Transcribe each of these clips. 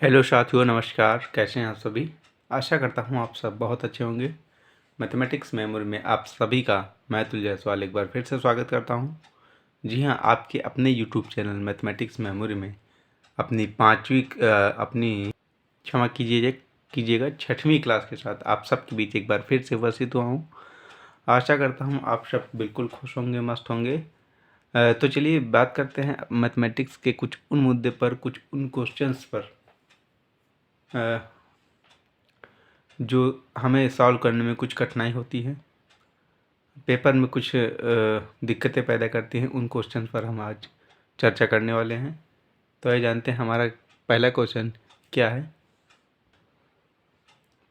Hello साथियों, नमस्कार। कैसे हैं आप सभी? आशा करता हूँ आप सब बहुत अच्छे होंगे। मैथमेटिक्स मेमोरी में आप सभी का मैं अतुल जायसवाल एक बार फिर से स्वागत करता हूँ। जी हाँ, आपके अपने यूट्यूब चैनल मैथमेटिक्स मेमोरी में अपनी क्षमा कीजिएगा 6वीं क्लास के साथ आप सबके बीच एक बार फिर से उपस्थित हुआ हूँ। आशा करता हूँ आप सब बिल्कुल खुश होंगे, मस्त होंगे। तो चलिए बात करते हैं मैथमेटिक्स के कुछ उन मुद्दे पर, कुछ उन क्वेश्चंस पर जो हमें सॉल्व करने में कुछ कठिनाई होती है, पेपर में कुछ दिक्कतें पैदा करती हैं। उन क्वेश्चन पर हम आज चर्चा करने वाले हैं। तो ये जानते हैं हमारा पहला क्वेश्चन क्या है।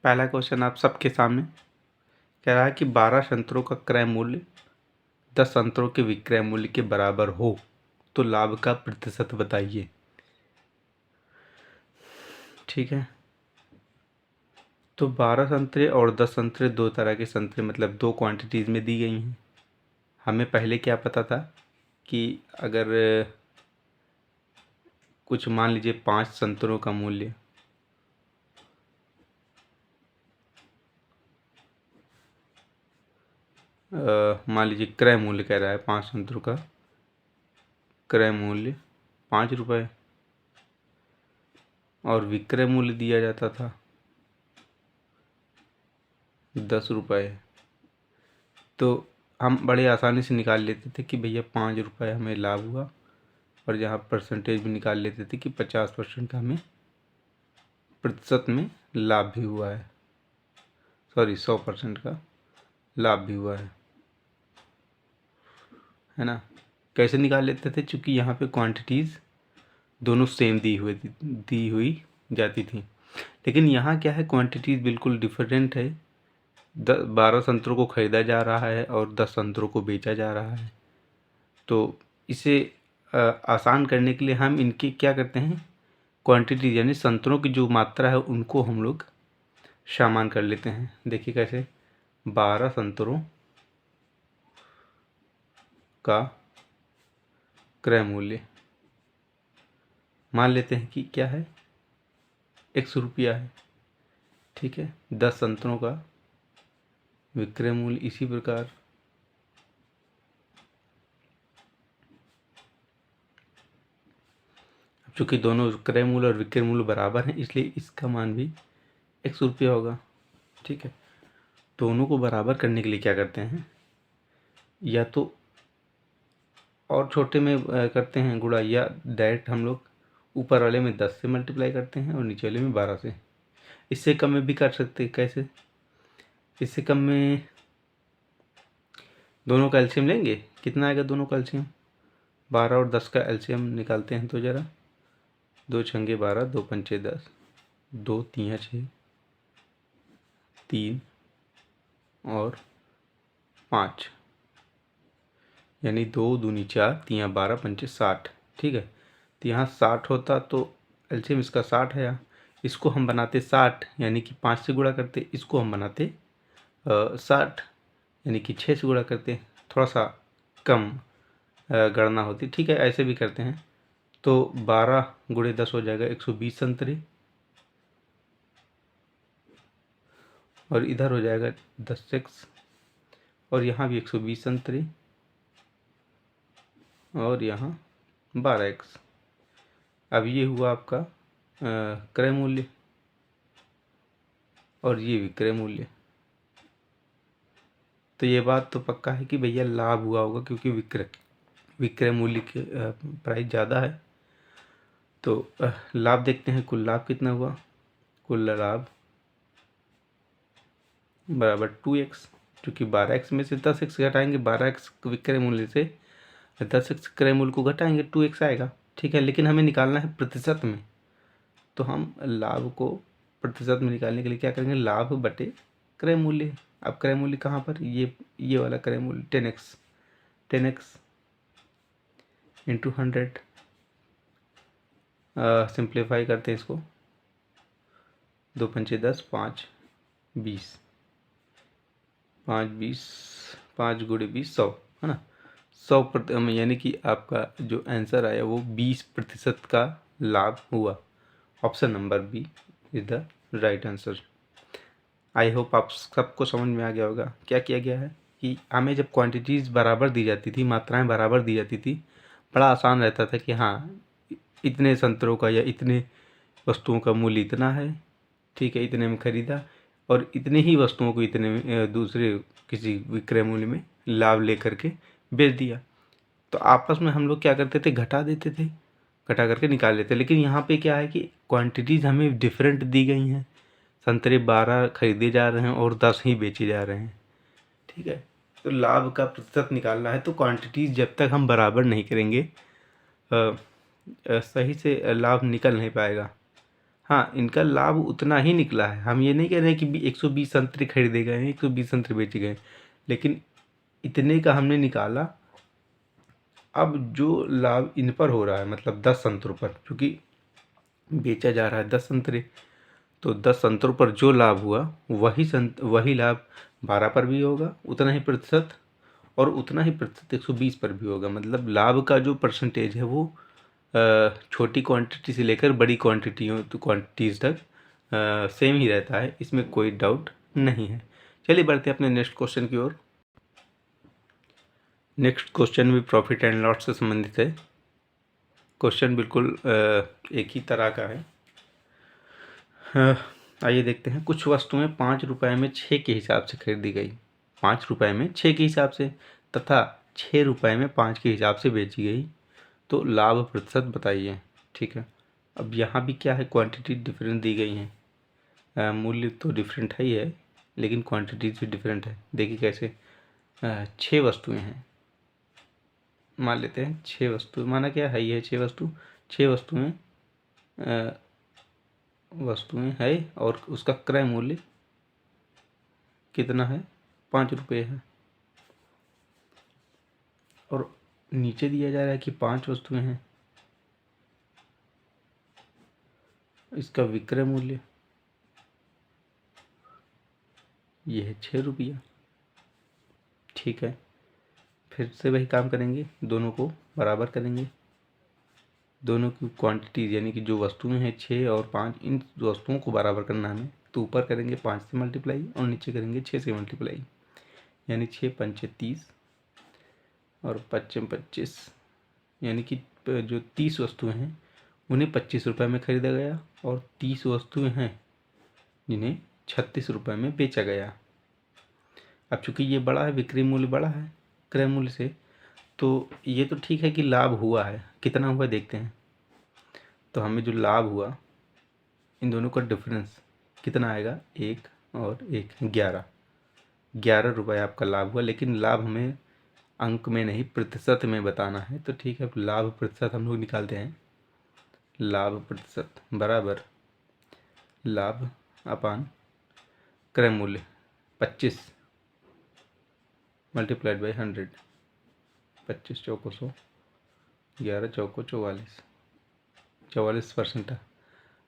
पहला क्वेश्चन आप सबके सामने कह रहा है कि 12 संतरों का क्रय मूल्य 10 संतरों के विक्रय मूल्य के बराबर हो तो लाभ का प्रतिशत बताइए। ठीक है, तो 12 संतरे और 10 संतरे दो तरह के संतरे, मतलब दो क्वांटिटीज़ में दी गई हैं। हमें पहले क्या पता था कि अगर कुछ मान लीजिए 5 संतरों का मूल्य मान लीजिए क्रय मूल्य कह रहा है 5 संतरों का क्रय मूल्य 5 रुपये और विक्रय मूल्य दिया जाता था 10 रुपये, तो हम बड़े आसानी से निकाल लेते थे कि भैया 5 रुपये हमें लाभ हुआ, और यहाँ परसेंटेज भी निकाल लेते थे कि 50% का हमें प्रतिशत में लाभ भी हुआ है, सॉरी 100% का लाभ भी हुआ है ना। कैसे निकाल लेते थे? चूँकि यहाँ पे क्वांटिटीज़ दोनों सेम दी हुई जाती थी, लेकिन यहाँ क्या है, क्वांटिटीज़ बिल्कुल डिफरेंट है। 12 संतरों को खरीदा जा रहा है और 10 संतरों को बेचा जा रहा है। तो इसे आसान करने के लिए हम इनकी क्या करते हैं, क्वांटिटी यानी संतरों की जो मात्रा है उनको हम लोग समान कर लेते हैं। देखिए कैसे, 12 संतरों का क्रय मूल्य मान लेते हैं कि क्या है, 100 रुपया है। ठीक है, 10 संतरों का विक्रय मूल्य इसी प्रकार चूँकि दोनों क्रय मूल्य और विक्रय मूल्य बराबर हैं, इसलिए इसका मान भी 100 रुपया होगा। ठीक है, दोनों को बराबर करने के लिए क्या करते हैं, या तो और छोटे में करते हैं गुणा, या डायरेक्ट हम लोग ऊपर वाले में 10 से मल्टीप्लाई करते हैं और नीचे वाले में 12 से। इससे कम में भी कर सकते हैं। कैसे? इससे कम में दोनों का एलसीएम लेंगे, कितना आएगा दोनों का एलसीएम, 12 और 10 का एलसीएम निकालते हैं। तो ज़रा 2 छंगे 12, 2 पंचे 10, 2 तियाँ 6, 3 और 5, यानी 2 दूनी 4, तियाँ 12, पंचे 60। ठीक है, तो यहाँ 60 होता तो एलसीएम इसका 60 है। इसको हम बनाते 60, यानी कि 5 से गुणा करते। इसको हम बनाते 60, यानी कि 6 से गुणा करते। थोड़ा सा कम गणना होती। ठीक है, ऐसे भी करते हैं। तो 12 गुणे 10 हो जाएगा 120 संतरे, और इधर हो जाएगा 10x, और यहाँ भी 120 संतरे, और यहाँ 12x। अब ये हुआ आपका क्रय मूल्य और ये विक्रय मूल्य। तो ये बात तो पक्का है कि भैया लाभ हुआ होगा, क्योंकि विक्रय मूल्य के प्राइस ज़्यादा है। तो लाभ देखते हैं, कुल लाभ कितना हुआ। कुल लाभ बराबर 2x, क्योंकि 12x में से 10x घटाएंगे, 12x विक्रय मूल्य से 10x क्रय मूल्य को घटाएंगे, 2x आएगा। ठीक है, लेकिन हमें निकालना है प्रतिशत में, तो हम लाभ को प्रतिशत में निकालने के लिए क्या करेंगे, लाभ बटे क्रय मूल्य। अब क्रय मूल्य कहाँ पर, ये वाला क्रय मूल्य 10x इंटू 100। सिंप्लीफाई करते हैं इसको, 2 पंचे 10, 5 20, 5 20, 5 गुणे 20, 100 है ना। 100 यानी कि आपका जो आंसर आया वो 20% का लाभ हुआ। Option number B is the right answer. I hope आप सबको समझ में आ गया होगा क्या किया गया है कि हमें जब क्वांटिटीज़ बराबर दी जाती थी, मात्राएं बराबर दी जाती थी, बड़ा आसान रहता था कि हाँ इतने संतरों का या इतने वस्तुओं का मूल्य इतना है, ठीक है, इतने में खरीदा और इतने ही वस्तुओं को इतने में दूसरे किसी विक्रय मूल्य में लाभ लेकर के बेच दिया। तो आपस में हम लोग क्या करते थे, घटा देते थे, घटा करके निकाल लेते। लेकिन यहाँ पे क्या है कि क्वांटिटीज़ हमें डिफरेंट दी गई हैं। संतरे 12 खरीदे जा रहे हैं और 10 ही बेचे जा रहे हैं, ठीक है। तो लाभ का प्रतिशत निकालना है तो क्वांटिटीज़ जब तक हम बराबर नहीं करेंगे सही से लाभ निकल नहीं पाएगा। हाँ, इनका लाभ उतना ही निकला है, हम ये नहीं कह रहे हैं कि 120 संतरे खरीदे गए हैं, 120 संतरे बेचे गए, लेकिन इतने का हमने निकाला। अब जो लाभ इन पर हो रहा है, मतलब 10 संतरों पर, क्योंकि बेचा जा रहा है 10 संतरे, तो 10 संतरों पर जो लाभ हुआ वही लाभ 12 पर भी होगा, उतना ही प्रतिशत, और उतना ही प्रतिशत 120 पर भी होगा। मतलब लाभ का जो परसेंटेज है वो छोटी क्वांटिटी से लेकर बड़ी क्वांटिटीज़ तक सेम ही रहता है, इसमें कोई डाउट नहीं है। चलिए बढ़ते हैं अपने नेक्स्ट क्वेश्चन की ओर। नेक्स्ट क्वेश्चन भी प्रॉफिट एंड लॉस से संबंधित है। क्वेश्चन बिल्कुल एक ही तरह का है। आइए देखते हैं। कुछ वस्तुएं 5 रुपये में 6 के हिसाब से खरीदी गई, 5 रुपये में 6 के हिसाब से, तथा 6 रुपये में 5 के हिसाब से बेची गई, तो लाभ प्रतिशत बताइए, ठीक है। अब यहाँ भी क्या है, क्वांटिटी डिफरेंट दी गई हैं, मूल्य तो डिफरेंट है ही है, लेकिन क्वांटिटीज भी डिफरेंट है। देखिए कैसे, 6 वस्तुएं हैं, मान लेते हैं 6 वस्तु, माना क्या है, ये 6 वस्तु, 6 वस्तुएं है और उसका क्रय मूल्य कितना है, 5 रुपये है। और नीचे दिया जा रहा है कि 5 वस्तुएं हैं, इसका विक्रय मूल्य ये है 6 रुपया, ठीक है। फिर से वही काम करेंगे, दोनों को बराबर करेंगे, दोनों की क्वांटिटी यानी कि जो वस्तुएं हैं 6 और 5, इन वस्तुओं को बराबर करना हमें, तो ऊपर करेंगे 5 से मल्टीप्लाई और नीचे करेंगे 6 से मल्टीप्लाई, यानी 6 पंचे 30 और 5 25, यानी कि जो 30 वस्तुएं हैं उन्हें 25 रुपये में खरीदा गया और 30 वस्तुएं हैं जिन्हें 36 रुपये में बेचा गया। अब चूंकि ये बड़ा है, विक्रय मूल्य बड़ा है क्रय मूल्य से, तो ये तो ठीक है कि लाभ हुआ है, कितना हुआ देखते हैं। तो हमें जो लाभ हुआ, इन दोनों का डिफरेंस कितना आएगा, 1 और 1 11 रुपये आपका लाभ हुआ। लेकिन लाभ हमें अंक में नहीं प्रतिशत में बताना है, तो ठीक है, लाभ प्रतिशत हम लोग निकालते हैं। लाभ प्रतिशत बराबर लाभ अपान क्रय मूल्य 25 मल्टीप्लाइड बाई 100, 25 चौको 100, 11 चौको 44, 44%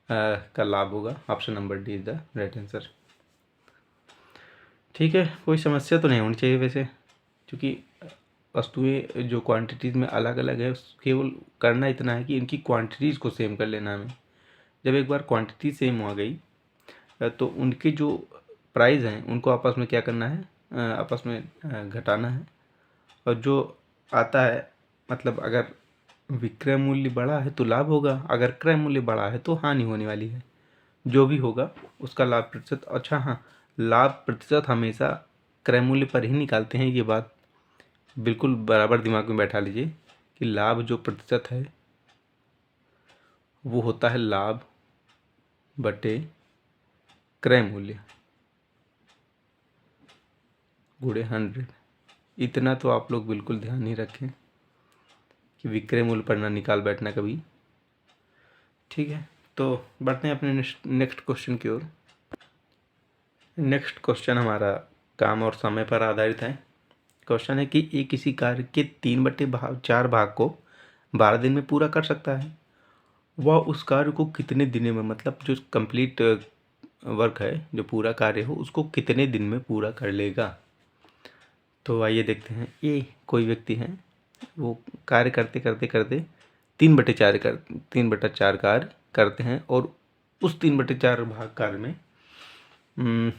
का लाभ होगा। Option number D is the right answer, ठीक है। कोई समस्या तो नहीं होनी चाहिए वैसे, क्योंकि वस्तुएं जो क्वांटिटीज़ में अलग अलग है, केवल करना इतना है कि इनकी क्वांटिटीज़ को सेम कर लेना हमें। जब एक बार क्वांटिटी सेम हो गई तो उनके जो प्राइस हैं उनको आपस में क्या करना है, आपस में घटाना है। और जो आता है, मतलब अगर विक्रय मूल्य बड़ा है तो लाभ होगा, अगर क्रय मूल्य बड़ा है तो हानि होने वाली है। जो भी होगा उसका लाभ प्रतिशत, अच्छा हाँ, लाभ प्रतिशत हमेशा क्रय मूल्य पर ही निकालते हैं, ये बात बिल्कुल बराबर दिमाग में बैठा लीजिए कि लाभ जो प्रतिशत है वो होता है लाभ बटे क्रय मूल्य गुणे 100। इतना तो आप लोग बिल्कुल ध्यान ही रखें कि विक्रय मूल्य पर ना निकाल बैठना कभी, ठीक है। तो बढ़ते हैं अपने नेक्स्ट क्वेश्चन की ओर। नेक्स्ट क्वेश्चन हमारा काम और समय पर आधारित है। क्वेश्चन है कि एक किसी कार्य के 3/4 भाग को 12 दिन में पूरा कर सकता है, वह उस कार्य को कितने दिनों में, मतलब जो कंप्लीट वर्क है, जो पूरा कार्य हो, उसको कितने दिन में पूरा कर लेगा। तो आइए देखते हैं। ये कोई व्यक्ति है, वो कार्य करते करते करते 3/4 कार्य करते हैं और उस 3/4 भाग कार्य में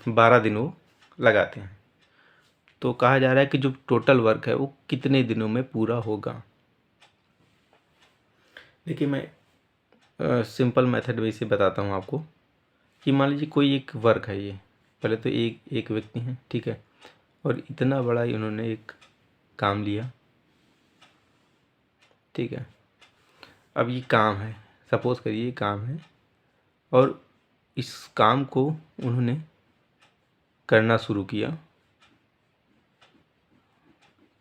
12 दिन वो लगाते हैं। तो कहा जा रहा है कि जो टोटल वर्क है वो कितने दिनों में पूरा होगा। देखिए मैं सिंपल मेथड में इसे बताता हूँ आपको कि मान लीजिए कोई एक वर्क है, ये पहले तो एक व्यक्ति है, ठीक है, और इतना बड़ा इन्होंने एक काम लिया, ठीक है। अब ये काम है, सपोज करिए ये काम है, और इस काम को उन्होंने करना शुरू किया,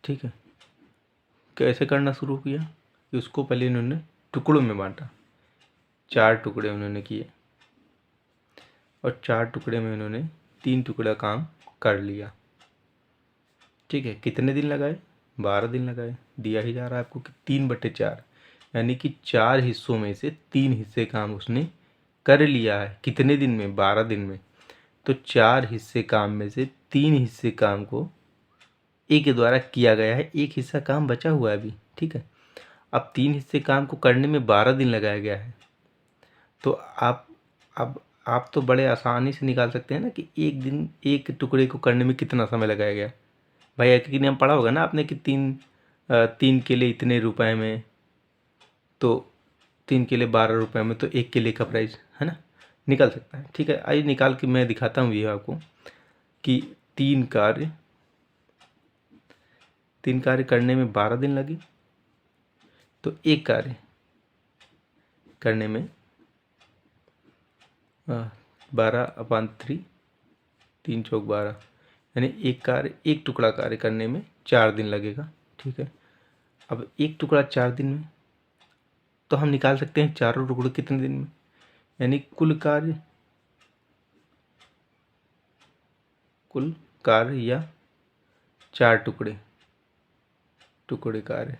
ठीक है। कैसे करना शुरू किया कि उसको पहले इन्होंने टुकड़ों में बांटा, 4 टुकड़े उन्होंने किए, और 4 टुकड़े में उन्होंने 3 टुकड़ा काम कर लिया, ठीक है। कितने दिन लगाए? 12 दिन लगाए। दिया ही जा रहा है आपको कि 3/4, यानी कि 4 हिस्सों में से 3 हिस्से काम उसने कर लिया है। कितने दिन में? 12 दिन में। तो 4 हिस्से काम में से 3 हिस्से काम को ए के द्वारा किया गया है, एक हिस्सा काम बचा हुआ है अभी, ठीक है। अब 3 हिस्से काम को करने में 12 दिन लगाया गया है। तो अब आप तो बड़े आसानी से निकाल सकते हैं ना कि एक दिन एक टुकड़े को करने में कितना समय लगाया गया। भाई एक ही नियम पढ़ा होगा ना आपने कि 3 केले इतने रुपए में, तो 3 केले 12 रुपए में, तो एक केले का प्राइस है ना, निकल सकता है, ठीक है। आइए निकाल के मैं दिखाता हूँ ये आपको कि 3 कार्य करने में 12 दिन लगे, तो एक कार्य करने में 12/3, 3 चौक 12, यानी एक टुकड़ा कार्य करने में 4 दिन लगेगा, ठीक है। अब एक टुकड़ा 4 दिन में, तो हम निकाल सकते हैं चारों टुकड़े कितने दिन में, यानी कुल कार्य या 4 टुकड़े कार्य,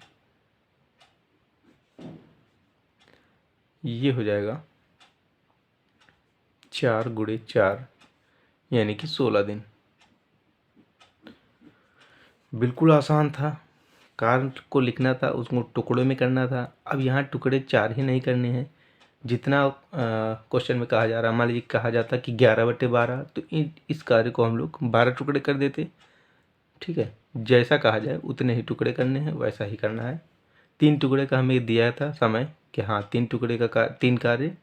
ये हो जाएगा 4 × 4, यानी कि 16 दिन। बिल्कुल आसान था, कार्य को लिखना था, उसको टुकड़ों में करना था। अब यहाँ टुकड़े 4 ही नहीं करने हैं, जितना क्वेश्चन में कहा जा रहा है। मान लीजिए कहा जाता कि 11/12, तो इस कार्य को हम लोग 12 टुकड़े कर देते, ठीक है। जैसा कहा जाए उतने ही टुकड़े करने हैं, वैसा ही करना है। 3 टुकड़े का हमें दिया था समय कि हाँ 3 टुकड़े का 3 कार्य,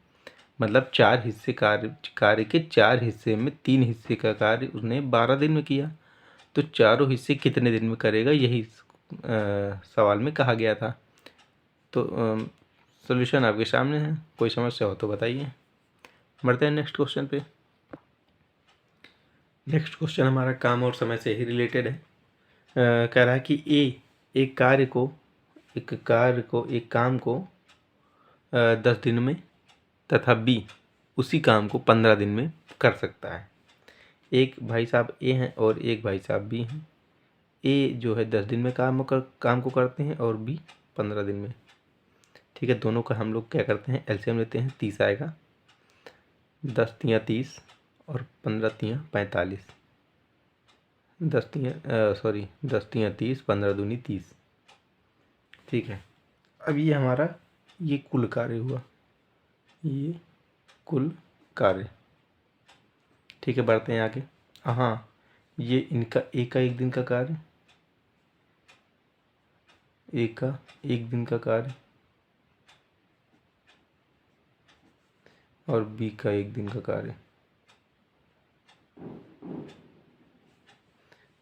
मतलब 4 हिस्से कार्य के 4 हिस्से में 3 हिस्से का कार्य उसने 12 दिन में किया। तो चारों हिस्से कितने दिन में करेगा, यही सवाल में कहा गया था। तो सॉल्यूशन आपके सामने है, कोई समस्या हो तो बताइए। बढ़ते हैं नेक्स्ट क्वेश्चन पे। नेक्स्ट क्वेश्चन हमारा काम और समय से ही रिलेटेड है। कह रहा है कि एक काम को 10 दिन में तथा बी उसी काम को 15 दिन में कर सकता है। एक भाई साहब ए हैं और एक भाई साहब बी हैं। ए जो है 10 दिन में काम को करते हैं और बी 15 दिन में, ठीक है। दोनों का हम लोग क्या करते हैं, एलसीएम लेते हैं, 30 आएगा। 10 तियाँ 30 और 15 तियाँ 45, 10 तियाँ 30, 15 दूनी 30, ठीक है। अब ये हमारा ये कुल कार्य हुआ, ये कुल कार्य, ठीक है। बढ़ते हैं आगे। हाँ, ये इनका एक का 1 दिन का कार्य, एक का 1 दिन का कार्य, और बी का 1 दिन का कार्य,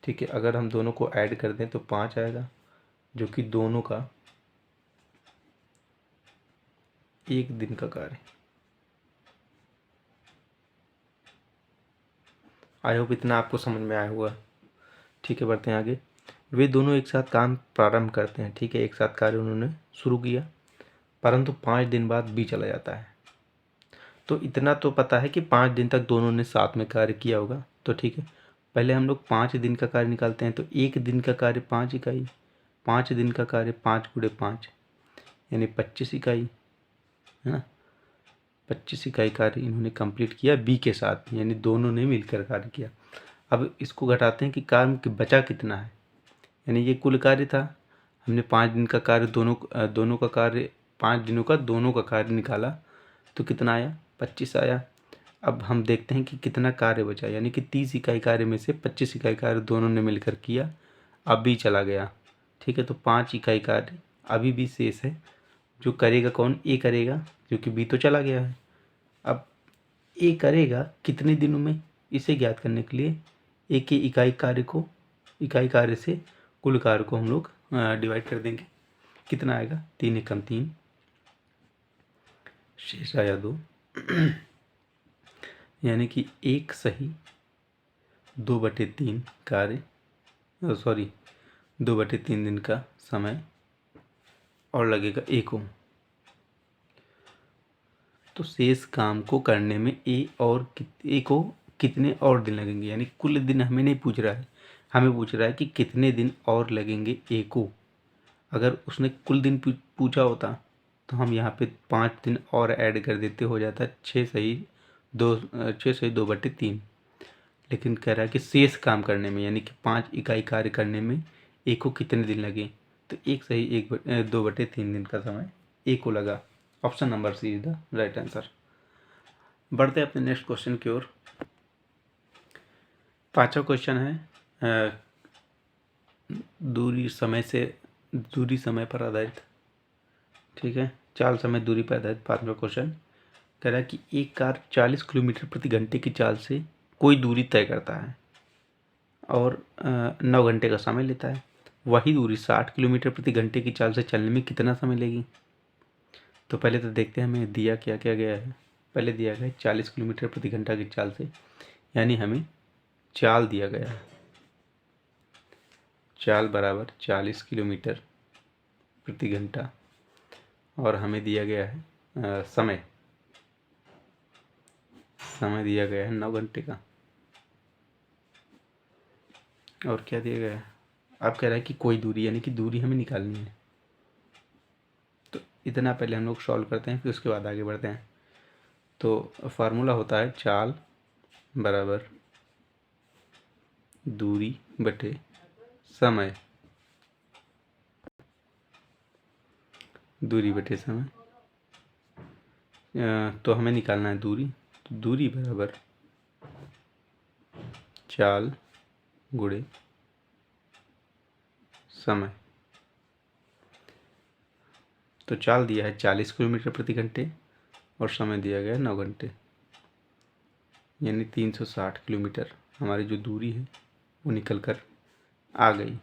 ठीक है। अगर हम दोनों को ऐड कर दें तो 5 आएगा, जो कि दोनों का 1 दिन का कार्य। आई होप इतना आपको समझ में आया हुआ, ठीक है। बढ़ते हैं आगे। वे दोनों एक साथ काम प्रारंभ करते हैं, ठीक है। एक साथ कार्य उन्होंने शुरू किया, परंतु 5 दिन बाद बी चला जाता है। तो इतना तो पता है कि 5 दिन तक दोनों ने साथ में कार्य किया होगा, तो ठीक है। पहले हम लोग 5 दिन का कार्य निकालते हैं। तो 1 दिन का कार्य 5 इकाई, 5 दिन का कार्य 5 × 5, यानी 25 इकाई, है ना। 25 इकाई कार्य इन्होंने कंप्लीट किया बी के साथ, यानी दोनों ने मिलकर कार्य किया। अब इसको घटाते हैं कि कार्य बचा कितना है, यानी ये कुल कार्य था। हमने 5 दिन का कार्य दोनों का कार्य 5 दिनों का दोनों का कार्य निकाला, तो कितना आया 25 आया। अब हम देखते हैं कि कितना कार्य बचा, यानी कि 30 इकाई कार्य में से 25 इकाई कार्य दोनों ने मिलकर किया, अब भी चला गया। ठीक है, तो 5 इकाई कार्य अभी भी शेष है। जो करेगा कौन? ए करेगा, क्योंकि बी तो चला गया है। अब ए करेगा कितने दिनों में, इसे ज्ञात करने के लिए ए के इकाई कार्य से कुल कार्य को हम लोग डिवाइड कर देंगे। कितना आएगा? 3 एकम 3, शेष आया 2 यानी कि 1 सही 2/3 कार्य, 2/3 दिन का समय और लगेगा ए को। तो शेष काम को करने में ए को कितने और दिन लगेंगे, यानी कुल दिन हमें नहीं पूछ रहा है, हमें पूछ रहा है कि कितने दिन और लगेंगे ए को। अगर उसने कुल दिन पूछा होता तो हम यहाँ पे 5 दिन और ऐड कर देते, हो जाता 6 सही 2/3। लेकिन कह रहा है कि शेष काम करने में, यानी कि 5 इकाई कार्य करने में ए को कितने दिन लगे, तो 1 सही 2/3 दिन का समय ए को लगा। Option number C is the right answer. बढ़ते अपने नेक्स्ट क्वेश्चन की ओर। 5वां क्वेश्चन है दूरी समय पर आधारित। ठीक है, चाल समय दूरी पर आधारित 5वां क्वेश्चन कह रहा है कि एक कार 40 किलोमीटर प्रति घंटे की चाल से कोई दूरी तय करता है और 9 घंटे का समय लेता है। वही दूरी 60 किलोमीटर प्रति घंटे की चाल से चलने में कितना समय लेगी? तो पहले तो देखते हैं हमें दिया क्या क्या गया है। पहले दिया गया है 40 किलोमीटर प्रति घंटा की चाल से, यानी हमें चाल दिया गया है, चाल बराबर 40 किलोमीटर प्रति घंटा, और हमें दिया गया है समय दिया गया है 9 घंटे का। और क्या दिया गया है? अब कह रहा है कि कोई दूरी, यानी कि दूरी हमें निकालनी है। तो इतना पहले हम लोग सॉल्व करते हैं, फिर उसके बाद आगे बढ़ते हैं। तो फार्मूला होता है चाल बराबर दूरी बटे समय, दूरी बटे समय। तो हमें निकालना है दूरी, तो दूरी बराबर चाल गुणे समय। तो चाल दिया है 40 किलोमीटर प्रति घंटे और समय दिया गया है 9 घंटे, यानी 360 किलोमीटर हमारी जो दूरी है वो निकल कर आ गई।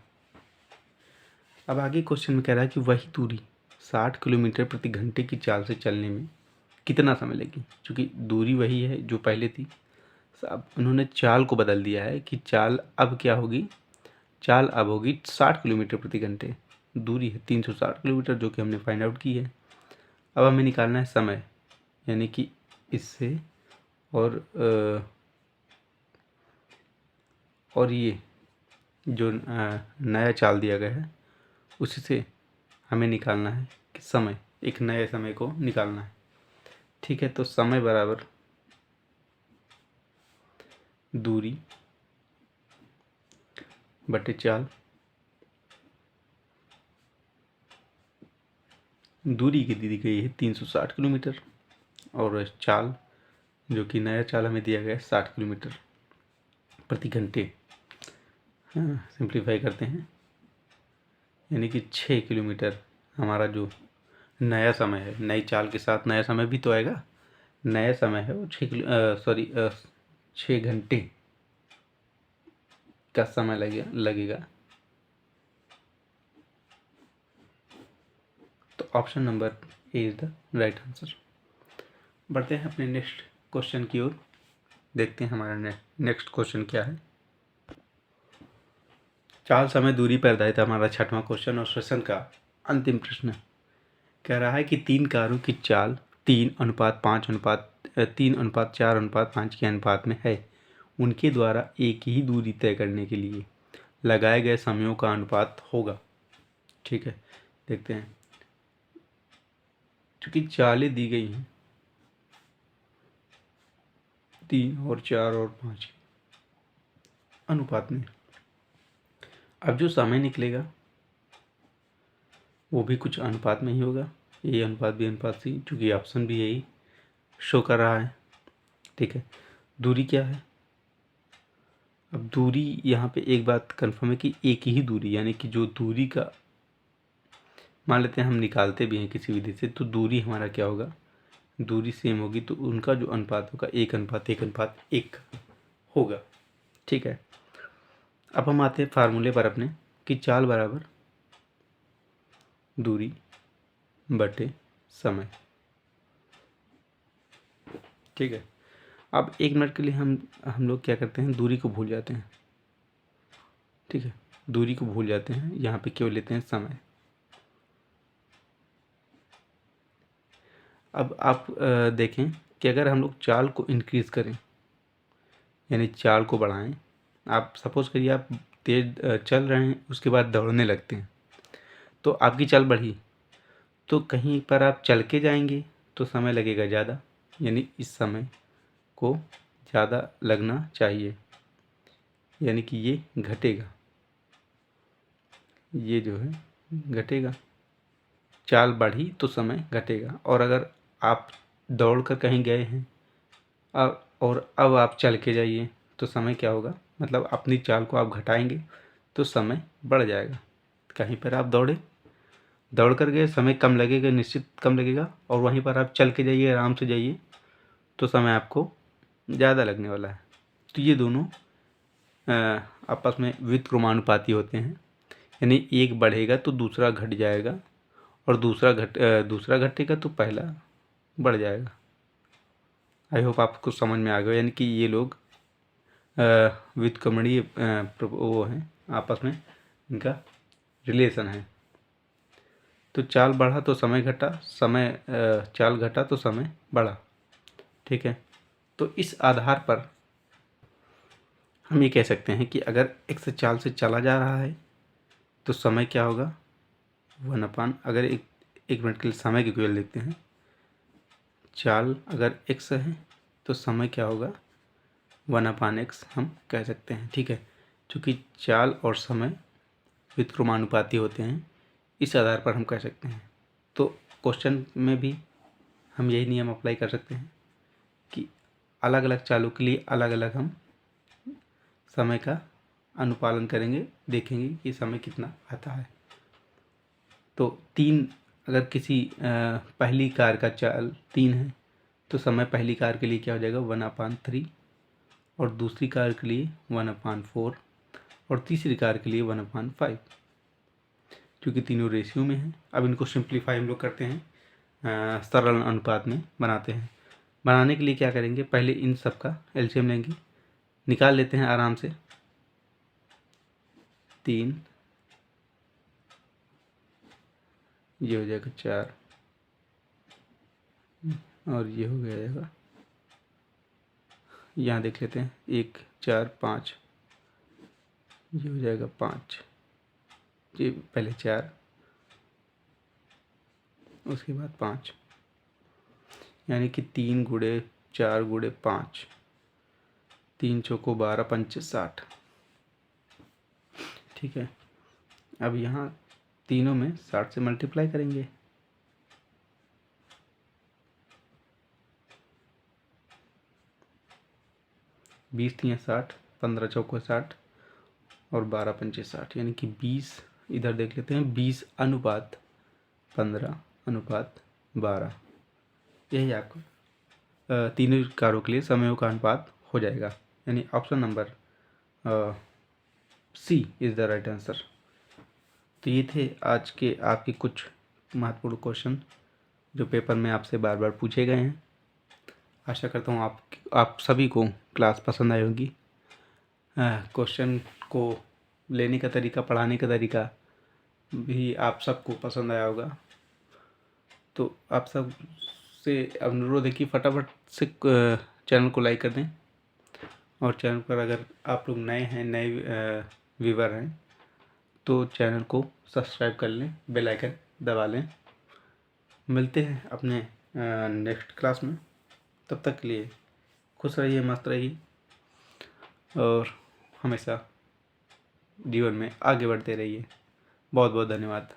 अब आगे क्वेश्चन में कह रहा है कि वही दूरी 60 किलोमीटर प्रति घंटे की चाल से चलने में कितना समय लेगी। क्योंकि दूरी वही है जो पहले थी, अब उन्होंने चाल को बदल दिया है कि चाल अब क्या होगी, चाल अब होगी 60 किलोमीटर प्रति घंटे। दूरी है 360 किलोमीटर जो कि हमने फाइंड आउट की है। अब हमें निकालना है समय, यानी कि इससे और ये जो नया चाल दिया गया है उसी से हमें निकालना है कि समय, एक नए समय को निकालना है। ठीक है, तो समय बराबर दूरी बटे चाल। दूरी की दी गई है 360 किलोमीटर और चाल जो कि नया चाल हमें दिया गया है 60 किलोमीटर प्रति घंटे। हाँ, सिंप्लीफाई करते हैं, यानी कि 6 किलोमीटर हमारा जो नया समय है, नई चाल के साथ नया समय भी तो आएगा। नया समय है वो 6 घंटे का समय लगेगा। तो option number A is the right answer. बढ़ते हैं अपने नेक्स्ट क्वेश्चन की ओर, देखते हैं हमारा नेक्स्ट क्वेश्चन क्या है। चाल समय दूरी पर आधारित हमारा 6वां क्वेश्चन और सेशन का अंतिम प्रश्न कह रहा है कि 3 कारों की चाल 3:4:5 के अनुपात में है। उनके द्वारा एक ही दूरी तय करने के लिए लगाए गए समयों का अनुपात होगा। ठीक है, देखते हैं। चूंकि चालें दी गई हैं 3 और 4 और 5 के अनुपात में, अब जो समय निकलेगा वो भी कुछ अनुपात में ही होगा, ए अनुपात बी अनुपात सी, चूँकि ऑप्शन भी यही शो कर रहा है। ठीक है, दूरी क्या है? अब दूरी यहाँ पे एक बात कंफर्म है कि एक ही दूरी, यानी कि जो दूरी का मान लेते हैं हम निकालते भी हैं किसी विधि से, तो दूरी हमारा क्या होगा, दूरी सेम होगी, तो उनका जो अनुपात होगा 1:1:1 होगा। ठीक है, अब हम आते हैं फार्मूले पर अपने कि चाल बराबर दूरी बटे समय। ठीक है, अब 1 मिनट के लिए हम लोग क्या करते हैं, दूरी को भूल जाते हैं। ठीक है, दूरी को भूल जाते हैं, यहाँ पे केवल लेते हैं समय। अब आप देखें कि अगर हम लोग चाल को इंक्रीज़ करें, यानी चाल को बढ़ाएं, आप सपोज़ करिए आप तेज़ चल रहे हैं, उसके बाद दौड़ने लगते हैं, तो आपकी चाल बढ़ी, तो कहीं पर आप चल के जाएंगे तो समय लगेगा ज़्यादा, यानी इस समय को ज़्यादा लगना चाहिए, यानी कि ये घटेगा, ये जो है घटेगा। चाल बढ़ी तो समय घटेगा। और अगर आप दौड़ कर कहीं गए हैं और अब आप चल के जाइए तो समय क्या होगा, मतलब अपनी चाल को आप घटाएंगे तो समय बढ़ जाएगा। कहीं पर आप दौड़ कर गए, समय कम लगेगा, निश्चित कम लगेगा, और वहीं पर आप चल के जाइए, आराम से जाइए, तो समय आपको ज़्यादा लगने वाला है। तो ये दोनों आपस में व्युत्क्रमानुपाती होते हैं, यानी एक बढ़ेगा तो दूसरा घट जाएगा, और दूसरा घटेगा तो पहला बढ़ जाएगा। आई होप आपको समझ में आ गया, यानी कि ये लोग व्युत्क्रमणीय वो हैं, आपस में इनका रिलेशन है। तो चाल बढ़ा तो समय घटा, चाल घटा तो समय बढ़ा। ठीक है, तो इस आधार पर हम ये कह सकते हैं कि अगर x चाल से चला जा रहा है तो समय क्या होगा, 1/, अगर एक मिनट के लिए समय की केवल देखते हैं, चाल अगर x है तो समय क्या होगा, 1/x हम कह सकते हैं। ठीक है, चूँकि चाल और समय व्युत्क्रमानुपाती होते हैं, इस आधार पर हम कह सकते हैं। तो क्वेश्चन में भी हम यही नियम अप्लाई कर सकते हैं कि अलग अलग चालों के लिए अलग अलग हम समय का अनुपालन करेंगे, देखेंगे कि समय कितना आता है। तो 3, अगर किसी पहली कार का चाल 3 है तो समय पहली कार के लिए क्या हो जाएगा, 1/3, और दूसरी कार के लिए 1/4, और तीसरी कार के लिए 1/5, क्योंकि तीनों रेशियो में हैं। अब इनको सिंप्लीफाई हम लोग करते हैं, सरल अनुपात में बनाते हैं। बनाने के लिए क्या करेंगे, पहले इन सब का एलसीएम लेंगे, निकाल लेते हैं आराम से। 3, ये हो जाएगा 4, और ये हो जाएगा, यहाँ देख लेते हैं, 1 4 5, ये हो जाएगा 5, ये पहले 4, उसके बाद 5, यानी कि 3 × 4 × 5, 3 चौको 12, 5 60। ठीक है, अब यहाँ तीनों में 60 से मल्टीप्लाई करेंगे, 20 × 60, 15 चौको 60, और 12 पंचे 60, यानी कि 20, इधर देख लेते हैं, 20:15:12, यही आपको तीनों कारों के लिए समयों का अनुपात हो जाएगा, यानी option number C is the right answer. तो ये थे आज के आपके कुछ महत्वपूर्ण क्वेश्चन जो पेपर में आपसे बार बार पूछे गए हैं। आशा करता हूँ आप सभी को क्लास पसंद आई होगी। क्वेश्चन को लेने का तरीका, पढ़ाने का तरीका भी आप सबको पसंद आया होगा। तो आप सब से अनुरोध है कि फटाफट से चैनल को लाइक कर दें, और चैनल पर अगर आप लोग नए हैं, नए व्यूवर हैं, तो चैनल को सब्सक्राइब कर लें, बेल आइकन दबा लें। मिलते हैं अपने नेक्स्ट क्लास में, तब तक के लिए खुश रहिए, मस्त रहिए, और हमेशा जीवन में आगे बढ़ते रहिए। बहुत बहुत धन्यवाद।